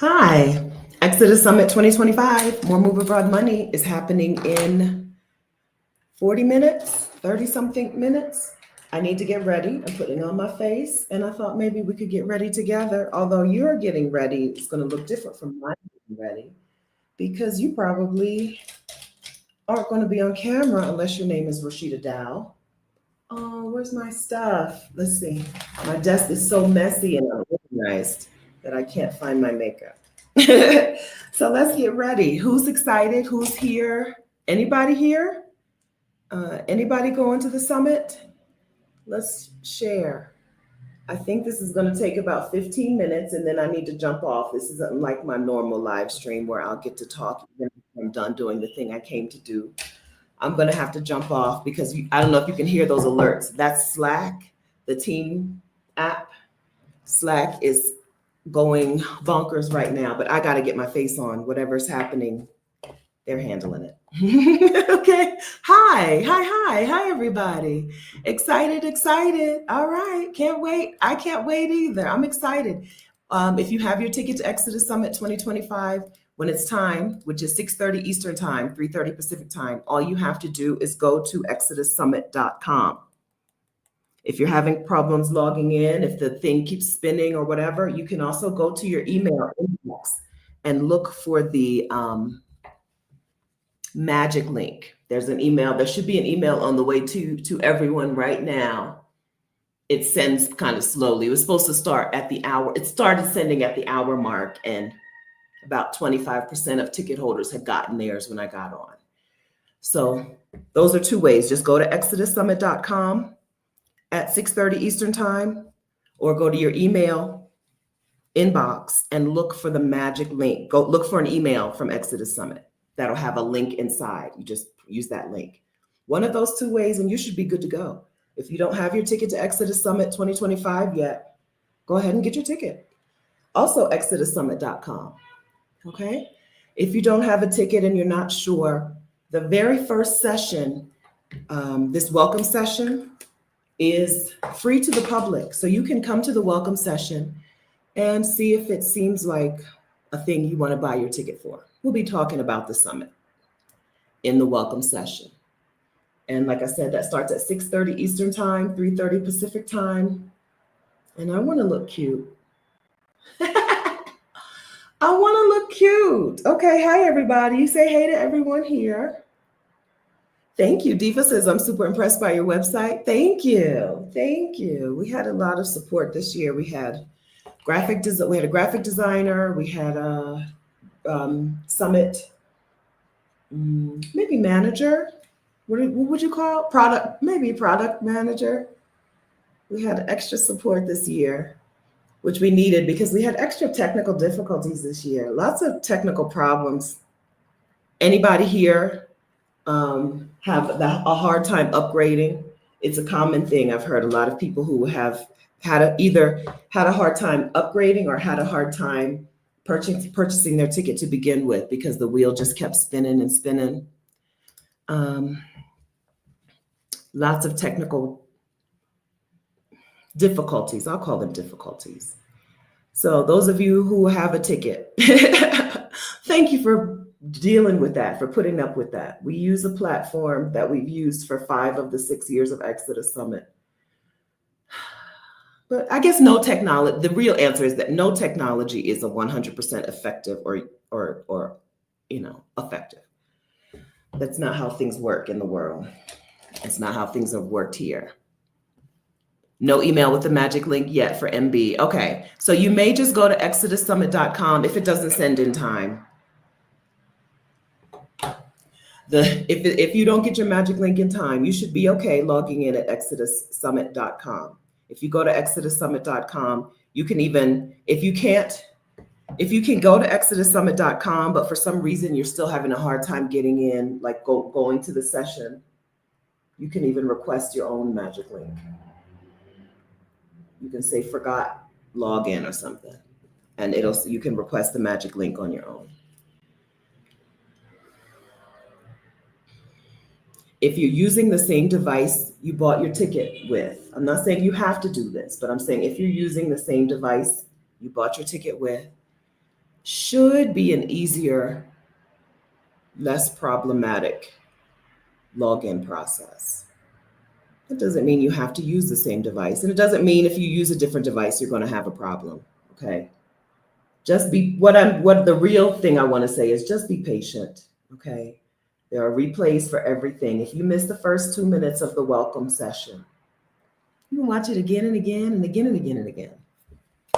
Hi, Exodus Summit 2025, More Move Abroad Money is happening in 40 minutes, 30 something minutes. I need to get ready. I'm putting on my face and I thought maybe we could get ready together. Although you're getting ready, it's going to look different from my getting ready because you probably aren't going to be on camera unless your name is Rashida Dow. Oh, where's my stuff? Let's see. My desk is so messy and unorganized that I can't find my makeup. So let's get ready. Who's excited? Who's here? Anybody here? Anybody going to the summit? Let's share. I think this is going to take about 15 minutes and then I need to jump off. This isn't like my normal live stream where I'll get to talk when I'm done doing the thing I came to do. I'm going to have to jump off because I don't know if you can hear those alerts. That's Slack, the team app. Slack is going bonkers right now, but I got to get my face on. Whatever's happening, they're handling it. Okay. Hi, everybody. Excited. All right. Can't wait. I can't wait either. I'm excited. If you have your ticket to Exodus Summit 2025, when it's time, which is 6:30 Eastern time, 3:30 Pacific time, all you have to do is go to ExodusSummit.com. If you're having problems logging in, if the thing keeps spinning or whatever, you can also go to your email inbox and look for the magic link. There's an email. There should be an email on the way to everyone right now. It sends kind of slowly. It was supposed to start at the hour. It started sending at the hour mark, and about 25% of ticket holders had gotten theirs when I got on. So those are two ways. Just go to ExodusSummit.com at 6:30 Eastern time, or go to your email inbox and look for the magic link. Go look for an email from Exodus Summit. That'll have a link inside. You just use that link. One of those two ways, and you should be good to go. If you don't have your ticket to Exodus Summit 2025 yet, go ahead and get your ticket. Also, ExodusSummit.com. Okay? If you don't have a ticket and you're not sure, the very first session, this welcome session, is free to the public. So you can come to the welcome session and see if it seems like a thing you want to buy your ticket for. We'll be talking about the summit in the welcome session. And like I said, that starts at 6:30 Eastern time, 3:30 Pacific time. And I want to look cute. I want to look cute. Okay, hi everybody. You say hey to everyone here. Thank you. Diva says, I'm super impressed by your website. Thank you. We had a lot of support this year. We had a graphic designer. We had a summit, maybe manager. What would you call it? Maybe product manager. We had extra support this year, which we needed because we had extra technical difficulties this year. Lots of technical problems. Anybody here have a hard time upgrading? It's a common thing. I've heard a lot of people who have either had a hard time upgrading or had a hard time purchasing their ticket to begin with because the wheel just kept spinning and spinning. Lots of technical difficulties. I'll call them difficulties. So those of you who have a ticket, thank you for dealing with that, for putting up with that. We use a platform that we've used for 5 of the 6 years of Exodus Summit. But I guess no technology, the real answer is that no technology is a 100% effective or effective. That's not how things work in the world. It's not how things have worked here. No email with the magic link yet for MB. Okay, so you may just go to ExodusSummit.com if it doesn't send in time. If you don't get your magic link in time, you should be okay logging in at ExodusSummit.com. If you go to ExodusSummit.com, you can even, if you can go to ExodusSummit.com, but for some reason you're still having a hard time getting in, like going to the session, you can even request your own magic link. You can say forgot login or something, and you can request the magic link on your own. If you're using the same device you bought your ticket with, I'm not saying you have to do this, but I'm saying if you're using the same device you bought your ticket with, should be an easier, less problematic login process. It doesn't mean you have to use the same device. And it doesn't mean if you use a different device, you're going to have a problem. Okay. Just be what the real thing I want to say is just be patient. Okay. There are replays for everything. If you miss the first 2 minutes of the welcome session, you can watch it again and again and again and again and again.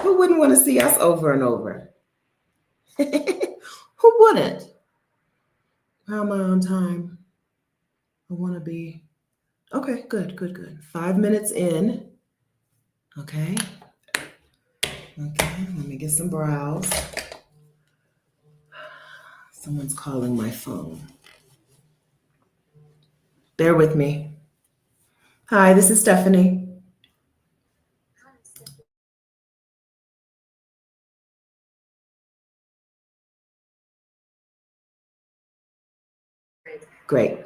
Who wouldn't want to see us over and over? Who wouldn't? How am I on time? I want to be. Okay, good. 5 minutes in. Okay. Okay, let me get some brows. Someone's calling my phone. Bear with me. Hi, this is Stephanie. Great.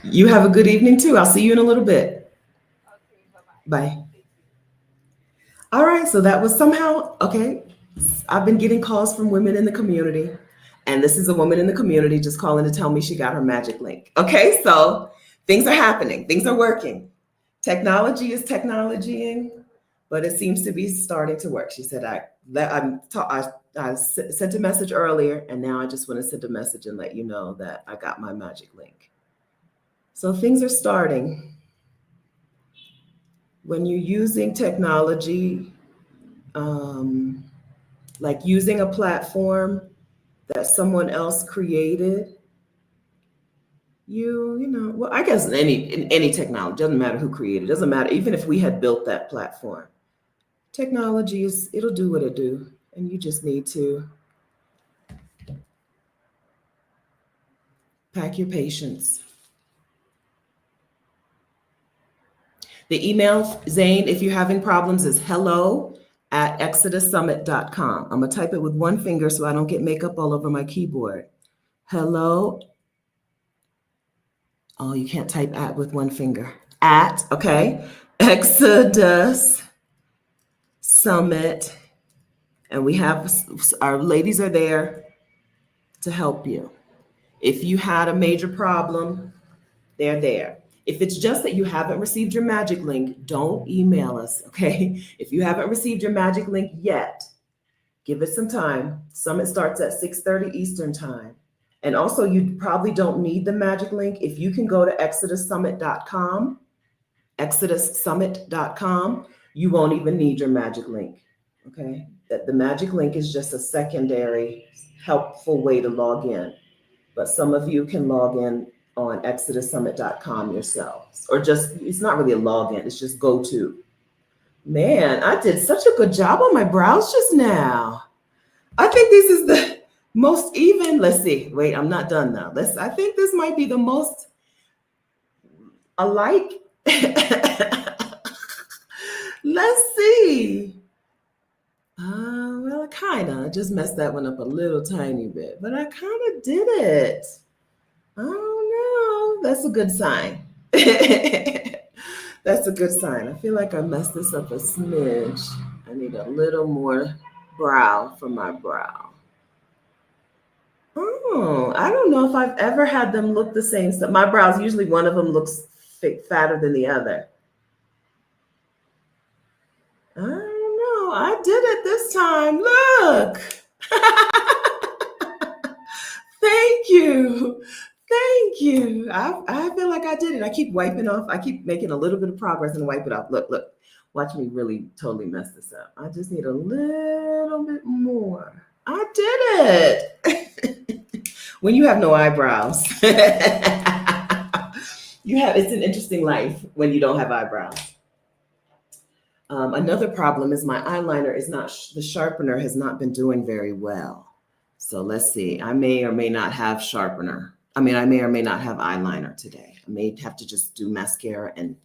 You have a good evening too. I'll see you in a little bit. Bye. All right, so that was somehow, okay. I've been getting calls from women in the community, and this is a woman in the community just calling to tell me she got her magic link. Okay, so things are happening, things are working. Technology is technologying, but it seems to be starting to work. She said, I sent a message earlier, and now I just want to send a message and let you know that I got my magic link. So things are starting. When you're using technology, like using a platform that someone else created, well, I guess in any technology, doesn't matter who created it, doesn't matter, even if we had built that platform. Technology it'll do what it do, and you just need to pack your patience. The email, Zane, if you're having problems, is hello@ExodUSSummit.com. I'm going to type it with one finger so I don't get makeup all over my keyboard. Hello. Oh, you can't type at with one finger. Okay. Exodus Summit. And we have our ladies are there to help you. If you had a major problem, they're there. If it's just that you haven't received your magic link, don't email us, okay? If you haven't received your magic link yet, give it some time. Summit starts at 6:30 Eastern time. And also, you probably don't need the magic link. If you can go to ExodusSummit.com, ExodusSummit.com, you won't even need your magic link, okay? That the magic link is just a secondary helpful way to log in. But some of you can log in on ExodusSummit.com yourselves, or just, it's not really a login, it's just go to. Man, I did such a good job on my brows just now. I think this is the most even, let's see, wait, I'm not done now. I think this might be the most alike. Let's see. Well, I kind of just messed that one up a little tiny bit, but I kind of did it. I don't know. That's a good sign. That's a good sign. I feel like I messed this up a smidge. I need a little more brow for my brow. Oh, I don't know if I've ever had them look the same. So my brows, usually one of them looks fatter than the other. I don't know. I did it this time. Look. Thank you. Thank you. I feel like I did it. I keep wiping off. I keep making a little bit of progress and wipe it off. Look. Watch me really totally mess this up. I just need a little bit more. I did it. When you have no eyebrows. It's an interesting life when you don't have eyebrows. Another problem is my eyeliner is not, the sharpener has not been doing very well. So let's see, I may or may not have sharpener. I may or may not have eyeliner today. I may have to just do mascara and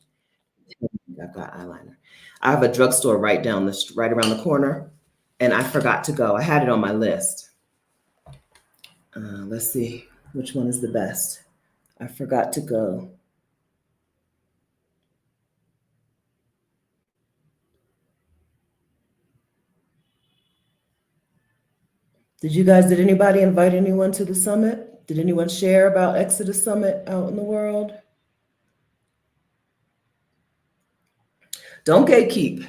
I've got eyeliner. I have a drugstore right around the corner, and I forgot to go. I had it on my list. Let's see, which one is the best? I forgot to go. Did anybody invite anyone to the summit? Did anyone share about Exodus Summit out in the world? Don't gatekeep.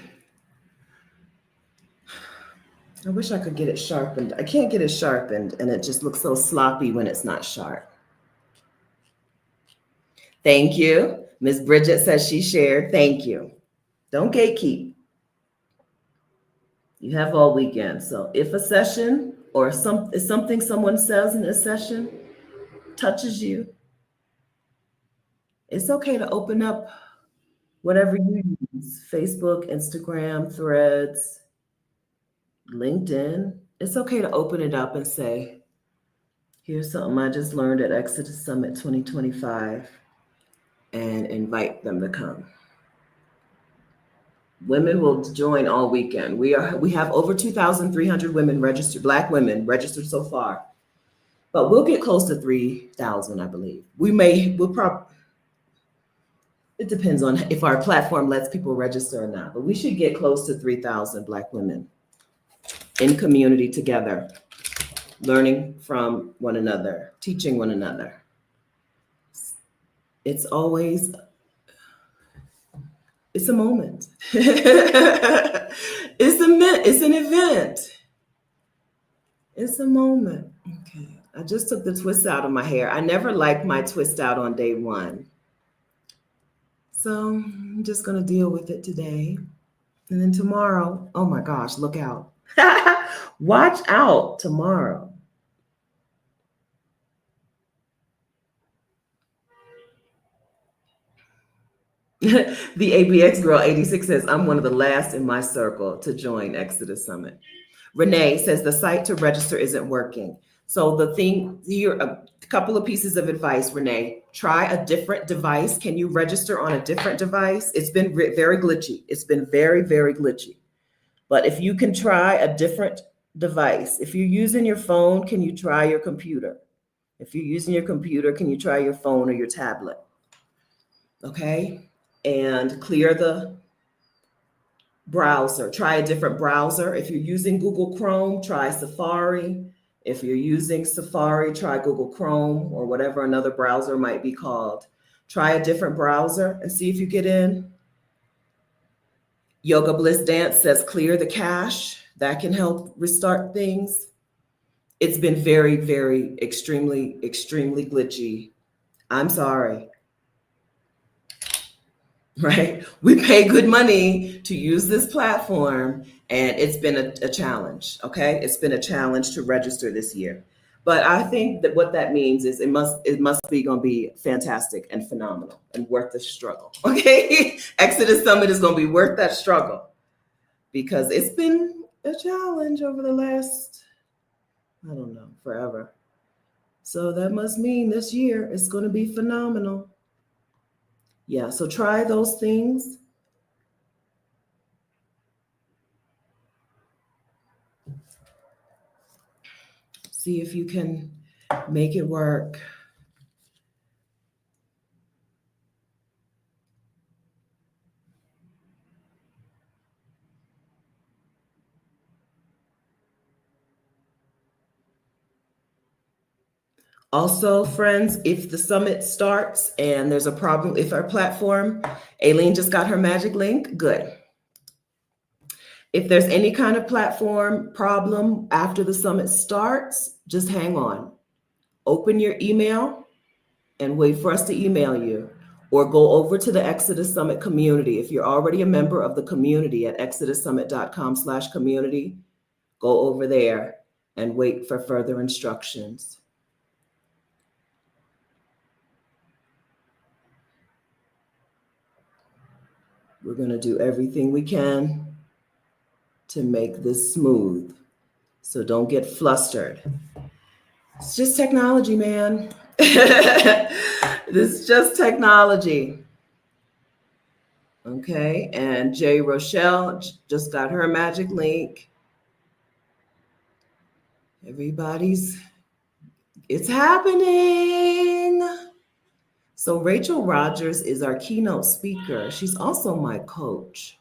I wish I could get it sharpened. I can't get it sharpened, and it just looks so sloppy when it's not sharp. Thank you. Ms. Bridget says she shared. Thank you. Don't gatekeep. You have all weekend. So if a session or something someone says in a session touches you, it's okay to open up whatever you use, Facebook, Instagram, Threads, LinkedIn. It's okay to open it up and say, here's something I just learned at Exodus Summit 2025, and invite them to come. Women will join all weekend. We have over 2,300 women registered, Black women registered so far, but we'll get close to 3,000, I believe. It depends on if our platform lets people register or not, but we should get close to 3,000 Black women in community together, learning from one another, teaching one another. It's a moment. It's an event. It's a moment. Okay. I just took the twist out of my hair. I never liked my twist out on day one. So I'm just going to deal with it today. And then tomorrow, oh my gosh, look out. Watch out tomorrow. The ABX Girl 86 says, I'm one of the last in my circle to join Exodus Summit. Renee says the site to register isn't working. So the thing here, a couple of pieces of advice, Renee, try a different device. Can you register on a different device? It's been very glitchy. It's been very, very glitchy. But if you can try a different device, if you're using your phone, can you try your computer? If you're using your computer, can you try your phone or your tablet? Okay. And clear the browser. Try a different browser. If you're using Google Chrome, try Safari. If you're using Safari, try Google Chrome or whatever another browser might be called. Try a different browser and see if you get in. Yoga Bliss Dance says clear the cache. That can help restart things. It's been very, very, extremely, extremely glitchy. I'm sorry. Right? We pay good money to use this platform, and it's been a challenge. Okay. It's been a challenge to register this year. But I think that what that means is it must be going to be fantastic and phenomenal and worth the struggle. Okay. Exodus Summit is going to be worth that struggle because it's been a challenge over the last, I don't know, forever. So that must mean this year it's going to be phenomenal. Yeah, so try those things. See if you can make it work. Also, friends, if the summit starts and there's a problem, if our platform, Aileen just got her magic link, good. If there's any kind of platform problem after the summit starts, just hang on. Open your email and wait for us to email you, or go over to the Exodus Summit community. If you're already a member of the community at exodussummit.com/community, go over there and wait for further instructions. We're going to do everything we can to make this smooth. So don't get flustered. It's just technology, man. This is just technology. Okay, and J. Rochelle just got her magic link. It's happening. So Rachel Rogers is our keynote speaker. She's also my coach.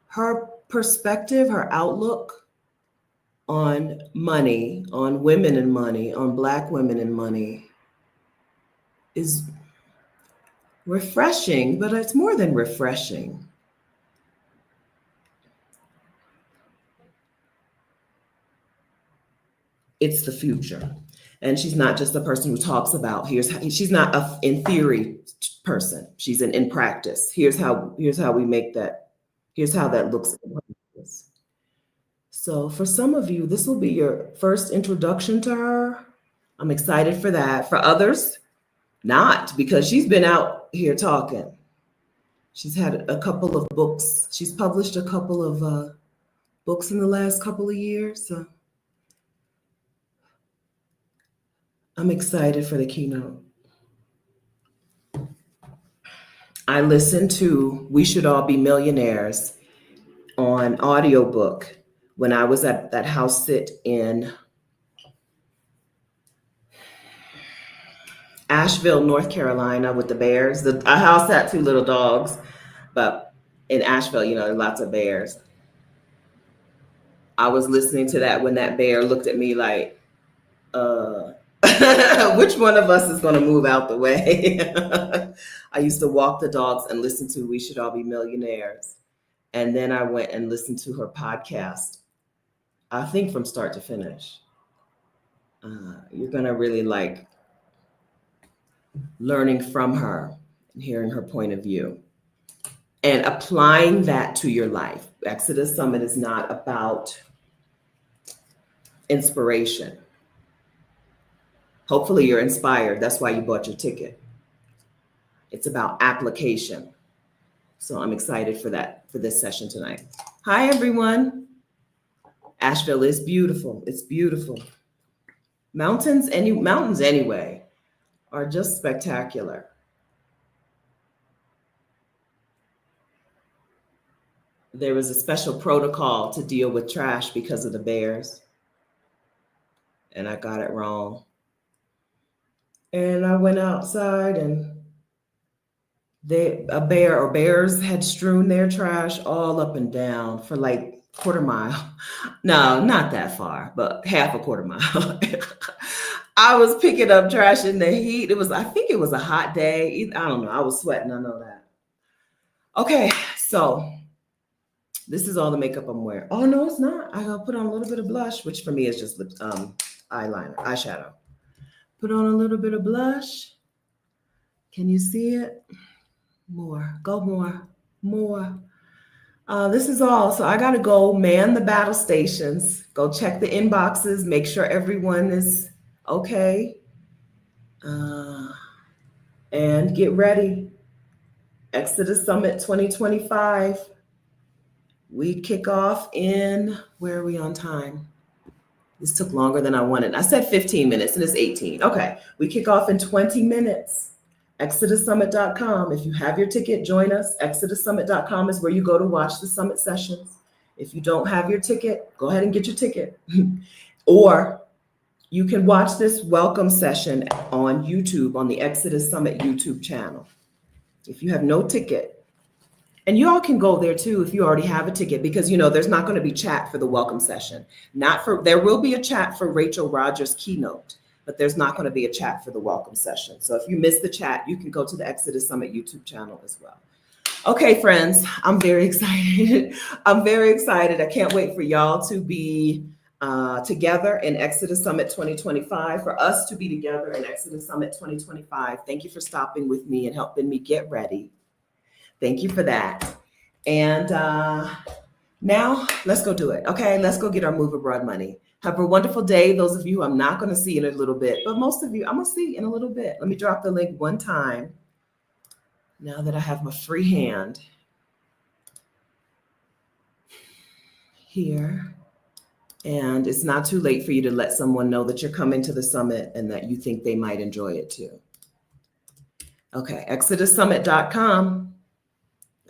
Her perspective, her outlook on money, on women and money, on Black women and money is refreshing, but it's more than refreshing. It's the future. And she's not just a person who talks about she's not a in theory person. She's an in practice. Here's how we make that. Here's how that looks in practice. So for some of you, this will be your first introduction to her. I'm excited for that. For others, not, because she's been out here talking. She's had a couple of books. She's published a couple of books in the last couple of years. So I'm excited for the keynote. I listened to We Should All Be Millionaires on audiobook when I was at that house sit in Asheville, North Carolina with the bears. A house had 2 little dogs, but in Asheville, there are lots of bears. I was listening to that when that bear looked at me like, which one of us is going to move out the way? I used to walk the dogs and listen to We Should All Be Millionaires. And then I went and listened to her podcast, I think from start to finish. You're going to really like learning from her and hearing her point of view and applying that to your life. Exodus Summit is not about inspiration. Hopefully you're inspired. That's why you bought your ticket. It's about application. So I'm excited for that, for this session tonight. Hi, everyone. Asheville is beautiful. It's beautiful. Mountains anyway are just spectacular. There was a special protocol to deal with trash because of the bears, and I got it wrong. And I went outside and bears had strewn their trash all up and down for like quarter mile. No, not that far, but half a quarter mile. I was picking up trash in the heat. I think it was a hot day. I don't know. I was sweating. I know that. Okay, so this is all the makeup I'm wearing. Oh, no, it's not. I gotta put on a little bit of blush, which for me is just eyeshadow. Put on a little bit of blush. Can you see it? More. Go more. This is all. So I got to go man the battle stations, go check the inboxes, make sure everyone is okay, and get ready. Exodus Summit 2025. We kick off in, where are we on time? This took longer than I wanted. I said 15 minutes and it's 18. Okay, we kick off in 20 minutes. ExodusSummit.com. If you have your ticket, join us. ExodusSummit.com is where you go to watch the summit sessions. If you don't have your ticket, go ahead and get your ticket. Or you can watch this welcome session on YouTube, on the Exodus Summit YouTube channel. If you have no ticket, and you all can go there too if you already have a ticket, because there's not going to be chat for the welcome session. There will be a chat for Rachel Rogers' keynote, but there's not going to be a chat for the welcome session. So if you missed the chat, you can go to the Exodus Summit YouTube channel as well. Okay, friends, I'm very excited. I can't wait for y'all to be together in Exodus Summit 2025, for us to be together in Exodus Summit 2025. Thank you for stopping with me and helping me get ready. Thank you for that. And now let's go do it. Okay, let's go get our Move Abroad money. Have a wonderful day. Those of you who I'm not going to see in a little bit, but most of you I'm going to see in a little bit. Let me drop the link one time. Now that I have my free hand here. And it's not too late for you to let someone know that you're coming to the summit and that you think they might enjoy it too. Okay, ExodusSummit.com.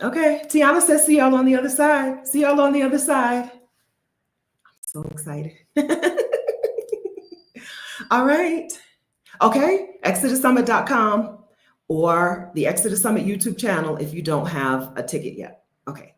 Okay, Tiana says, see y'all on the other side. See y'all on the other side. I'm so excited. All right. Okay, ExodusSummit.com or the Exodus Summit YouTube channel if you don't have a ticket yet. Okay.